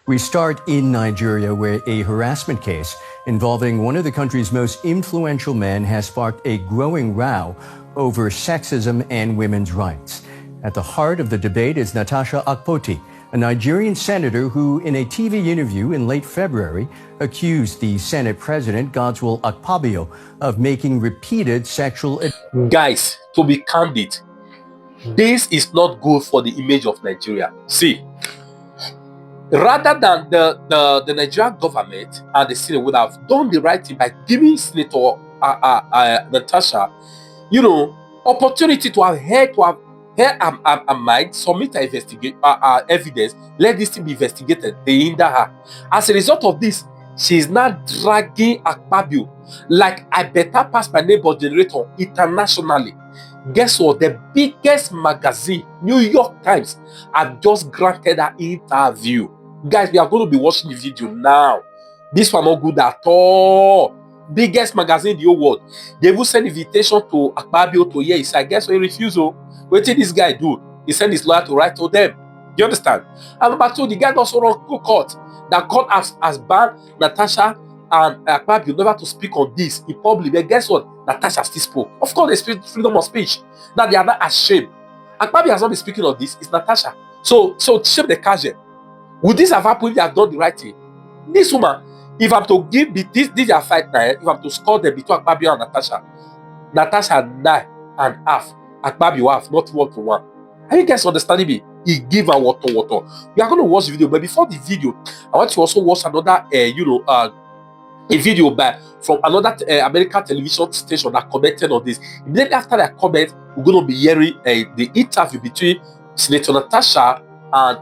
We start in Nigeria, where a harassment case involving one of the country's most influential men has sparked a growing row over sexism and women's rights. At the heart of the debate is Natasha Akpabio, a Nigerian senator who, in a TV interview in late February, accused the Senate President, Godswill Akpabio, of making repeated sexual... Guys, to be candid, this is not good for the image of Nigeria. See, rather than the Nigerian government and the Senate would have done the right thing by giving Senator Natasha, opportunity to have her mind, submit her evidence, let this thing be investigated, they hinder her. As a result of this, she is now dragging Akpabio like I better pass my neighbor generator internationally. Guess what? The biggest magazine, New York Times, have just granted her interview. Guys, we are going to be watching the video now. This one not good at all. Biggest magazine in the whole world. They will send invitation to Akpabio to hear. He said, I guess he refusal. What did this guy do? He sent his lawyer to write to them. You understand? And number two, the guy also wrote to court. That court has banned Natasha and Akpabio never to speak on this in public. But guess what? Natasha still spoke. Of course, there's freedom of speech. Now they are not ashamed. Akpabio has not been speaking on this. It's Natasha. So shame the casual. Would this have happened if they have done the right thing? This woman, if I'm to give this is a fight now, if I'm to score them between Akpabio and Natasha 9.5, Akpabio have not 1-1. Are you guys understanding me? He give her water. We are going to watch the video, but before the video, I want to also watch another, a video from another American television station that commented on this. Immediately after that comment, we're going to be hearing the interview between Senator Natasha and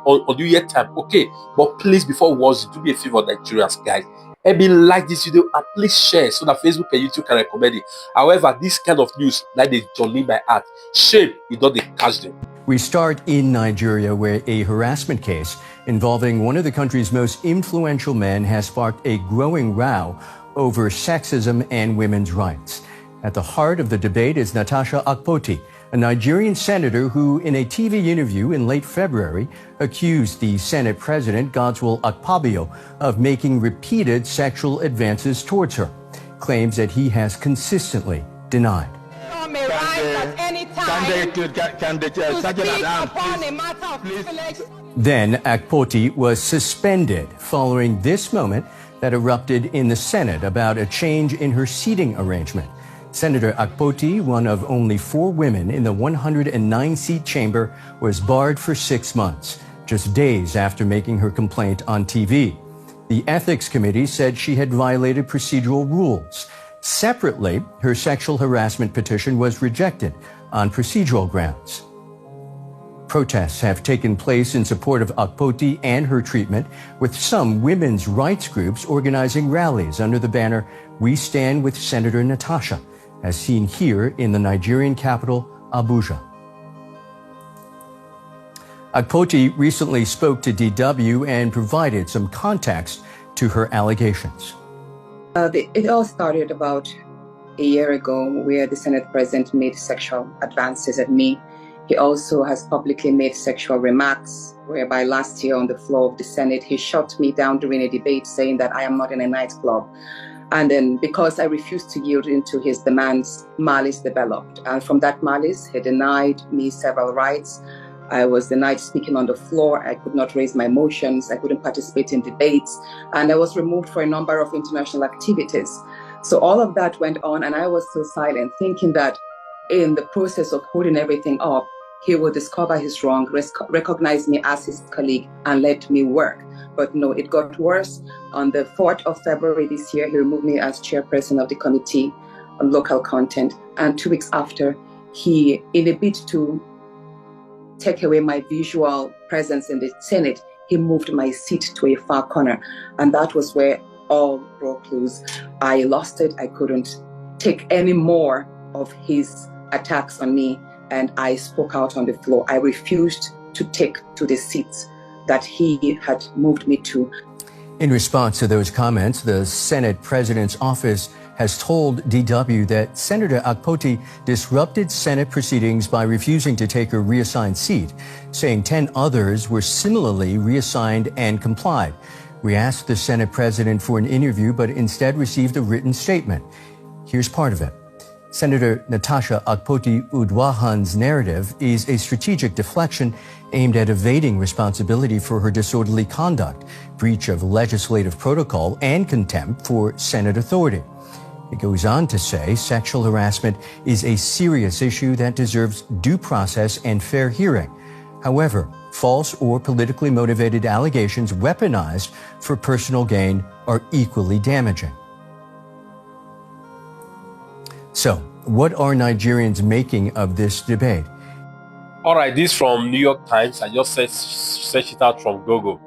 on New Year time. Okay, but please, before we watch, do me a favor, Nigerians, guys. Help me like this video and please share so that Facebook and YouTube can recommend it. However, this kind of news, like they jolly my heart. Shame, you don't catch them. We start in Nigeria, where a harassment case involving one of the country's most influential men has sparked a growing row over sexism and women's rights. At the heart of the debate is Natasha Akpabio, a Nigerian senator who, in a TV interview in late February, accused the Senate President, Godswill Akpabio, of making repeated sexual advances towards her, claims that he has consistently denied. Then Akpabio was suspended following this moment that erupted in the Senate about a change in her seating arrangement. Senator Akpabio, one of only 4 women in the 109-seat chamber, was barred for 6 months, just days after making her complaint on TV. The Ethics Committee said she had violated procedural rules. Separately, her sexual harassment petition was rejected on procedural grounds. Protests have taken place in support of Akpabio and her treatment, with some women's rights groups organizing rallies under the banner, "We Stand with Senator Natasha," as seen here in the Nigerian capital, Abuja. Akpabio recently spoke to DW and provided some context to her allegations. It all started about a year ago, where the Senate President made sexual advances at me. He also has publicly made sexual remarks, whereby last year on the floor of the Senate, he shut me down during a debate saying that I am not in a nightclub. And then because I refused to yield into his demands, malice developed. And from that malice, he denied me several rights. I was denied speaking on the floor. I could not raise my motions. I couldn't participate in debates. And I was removed for a number of international activities. So all of that went on, and I was still silent, thinking that in the process of holding everything up, he would discover his wrong, recognize me as his colleague, and let me work. But no, it got worse. On the 4th of February this year, he removed me as chairperson of the Committee on Local Content. And 2 weeks after, he, in a bid to take away my visual presence in the Senate, he moved my seat to a far corner. And that was where all broke loose. I lost it. I couldn't take any more of his attacks on me, and I spoke out on the floor. I refused to take to the seats that he had moved me to. In response to those comments, the Senate President's office has told DW that Senator Akpoti disrupted Senate proceedings by refusing to take her reassigned seat, saying 10 others were similarly reassigned and complied. We asked the Senate president for an interview, but instead received a written statement. Here's part of it. Senator Natasha Akpoti-Uduaghan's narrative is a strategic deflection aimed at evading responsibility for her disorderly conduct, breach of legislative protocol, and contempt for Senate authority. It goes on to say sexual harassment is a serious issue that deserves due process and fair hearing. However, false or politically motivated allegations weaponized for personal gain are equally damaging. So, what are Nigerians making of this debate? All right, this from New York Times. I just searched it out from Google.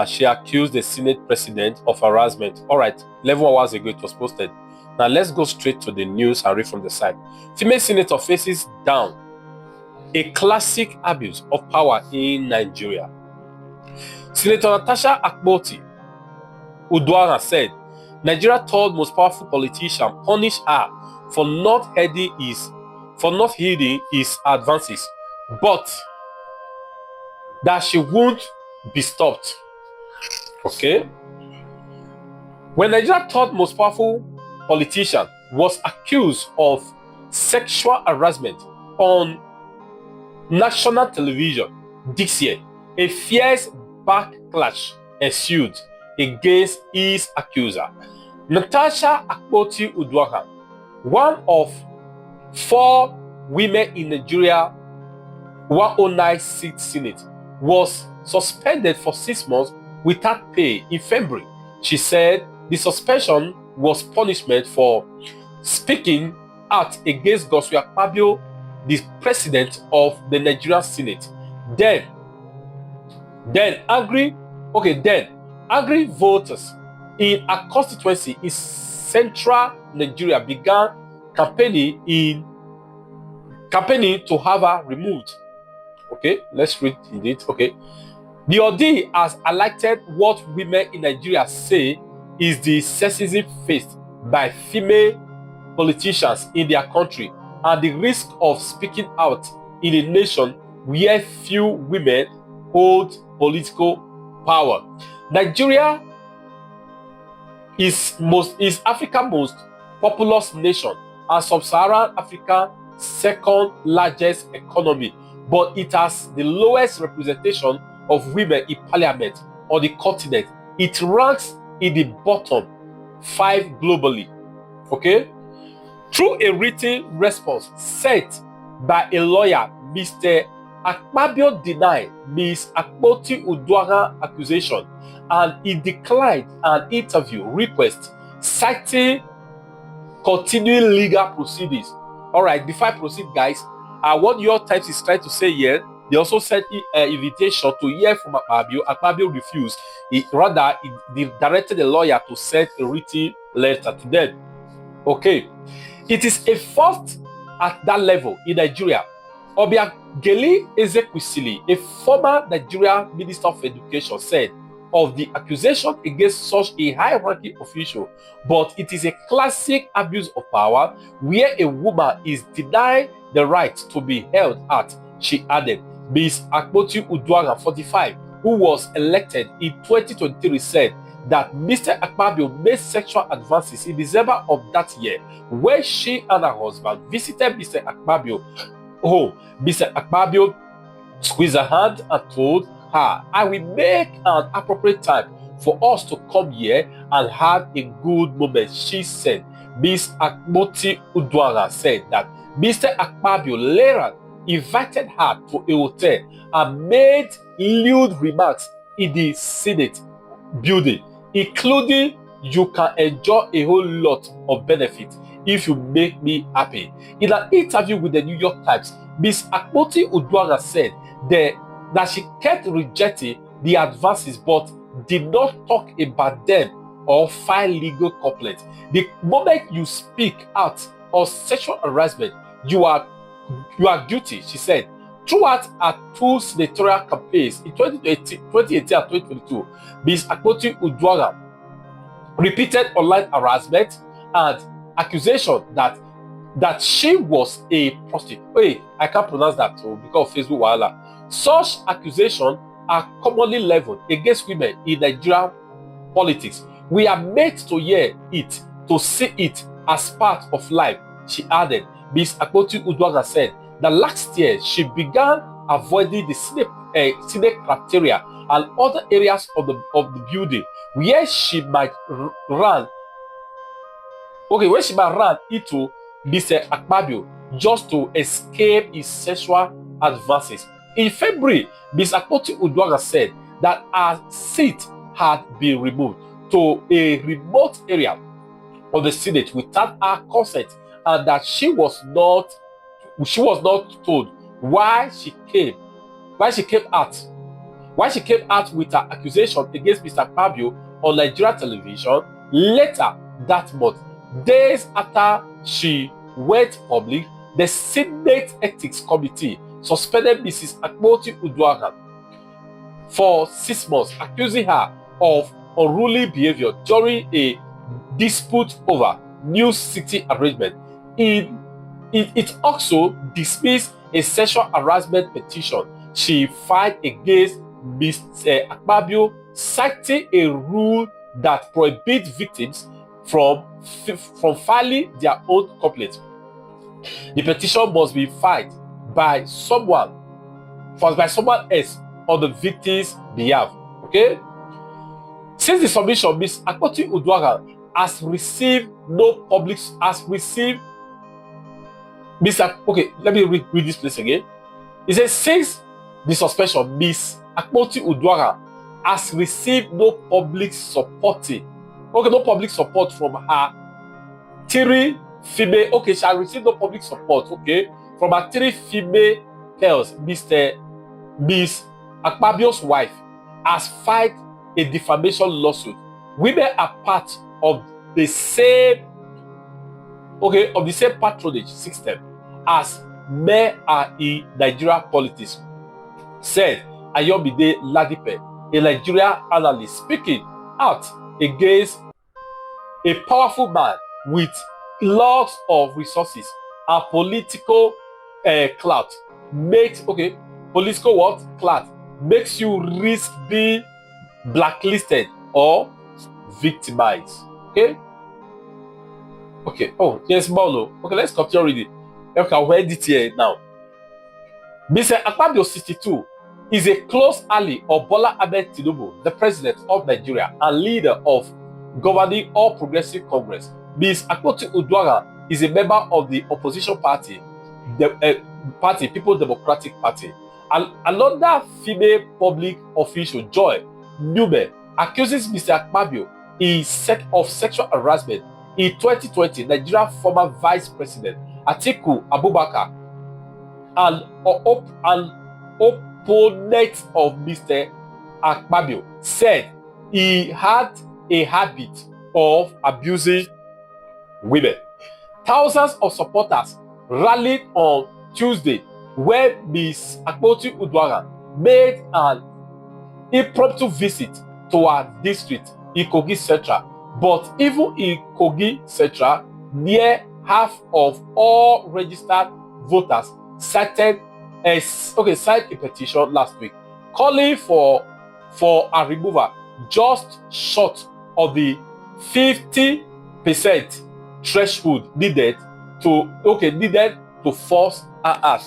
She accused the Senate president of harassment. All right, 11 hours ago it was posted. Now let's go straight to the news and read from the side. Female senator faces down. A classic abuse of power in Nigeria. Senator Natasha Akpoti-Uduaghan said Nigeria third most powerful politician punished her for not heeding his advances, but that she won't be stopped. Okay? When Nigeria's third most powerful politician was accused of sexual harassment on national television this year, a fierce backlash ensued against his accuser. Natasha Akpoti-Uduaghan, one of 4 women in Nigeria 109 seat Senate, was suspended for 6 months without pay in February. She said the suspension was punishment for speaking out against Akpabio, the president of the Nigerian Senate. Then angry voters in a constituency in central Nigeria began campaigning to have her removed. Okay, let's read it. Okay, the ordeal has highlighted what women in Nigeria say is the sexism faced by female politicians in their country and the risk of speaking out in a nation where few women hold political power. Nigeria is Africa's most populous nation and sub-Saharan Africa's second largest economy, but it has the lowest representation of women in parliament on the continent. It ranks in the bottom 5 globally. Okay? Through a written response sent by a lawyer, Mr. Akpabio denied Ms. Akpoti-Uduaghan's accusation and he declined an interview request, citing continuing legal proceedings. All right, before I proceed, guys, what New York Times is trying to say here, they also sent an invitation to hear from Akpabio. Akpabio refused. He directed the lawyer to send a written letter to them. Okay, it is a first at that level in Nigeria. Obiageli Ezekwesili, a former Nigerian Minister of Education, said of the accusation against such a high-ranking official, but it is a classic abuse of power where a woman is denied the right to be held at, she added. Ms. Akpoti-Uduaghan, 45, who was elected in 2023, said that Mr. Akpabio made sexual advances in December of that year when she and her husband visited Mr. Akpabio. Mr. Akpabio squeezed her hand and told her, "I will make an appropriate time for us to come here and have a good moment," she said. Ms. Akpoti-Uduaghan said that Mr. Akpabio later invited her to a hotel and made lewd remarks in the Senate building, including, "You can enjoy a whole lot of benefits if you make me happy." In an interview with the New York Times, Ms. Akpoti-Uduaghan said that she kept rejecting the advances but did not talk about them or file legal complaints. The moment you speak out of sexual harassment, you are guilty, she said. Throughout her 2 senatorial campaigns in 2018 and 2022, Ms. Akpoti-Uduaghan repeated online harassment and accusation that she was a prostitute. Wait, I can't pronounce that too because of Facebook wahala. Such accusations are commonly leveled against women in Nigerian politics. We are made to hear it, to see it as part of life, she added. Ms. Akpoti Uduaghan said that last year she began avoiding the scenic criteria and other areas of the building where she might run into Mr. Akpabio just to escape his sexual advances. In February, Ms. Akpoti Uduaghan said that her seat had been removed to a remote area of the Senate without her consent, and that she was not told why she came out with her accusation against Mr. Akpabio on Nigerian television later that month. Days after she went public, the Senate Ethics Committee suspended Mrs. Akpoti Uduaghan for 6 months, accusing her of unruly behavior during a dispute over new city arrangement. It also dismissed a sexual harassment petition she filed against Mr. Akpabio, citing a rule that prohibits victims from filing their own complaint. The petition must be filed by someone else on the victim's behalf. Okay? Since the submission, Ms. Akpoti Uduaghan has received okay, let me read this place again. It says, since the suspension, Ms. Akpoti Uduaghan has received no public support from her 3 female. Okay, she has received no public support, okay, from her 3 female girls. Ms. Akpabio's wife has filed a defamation lawsuit. Women are part of the same patronage system as men are in Nigeria politics, said Ayomide Ladipe, a Nigerian analyst, speaking out against a powerful man with lots of resources and political clout. Makes you risk being blacklisted or victimized. Okay. Oh, yes, Molo. Okay, let's continue reading. Okay, I'll read it here now. Mr. Akpabio, 62, is a close ally of Bola Ahmed Tinubu, the president of Nigeria and leader of governing All Progressive Congress. Ms. Akpoti Uduaghan is a member of the opposition party, the People's Democratic Party. Another female public official, Joy Newman, accuses Mr. Akpabio of sexual harassment. In 2020, Nigeria's former Vice President Atiku Abubakar, an opponent of Mr. Akpabio, said he had a habit of abusing women. Thousands of supporters rallied on Tuesday when Ms. Akpoti Uduaghan made an impromptu visit to her district in Kogi Central. But even in Kogi Central, near half of all registered voters signed a petition last week calling for a removal just short of the 50% threshold needed to force her out.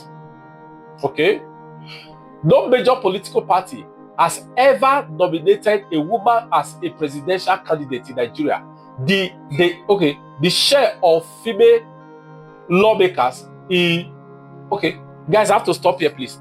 No major political party has ever nominated a woman as a presidential candidate in Nigeria. The share of female lawmakers in guys, I have to stop here, please.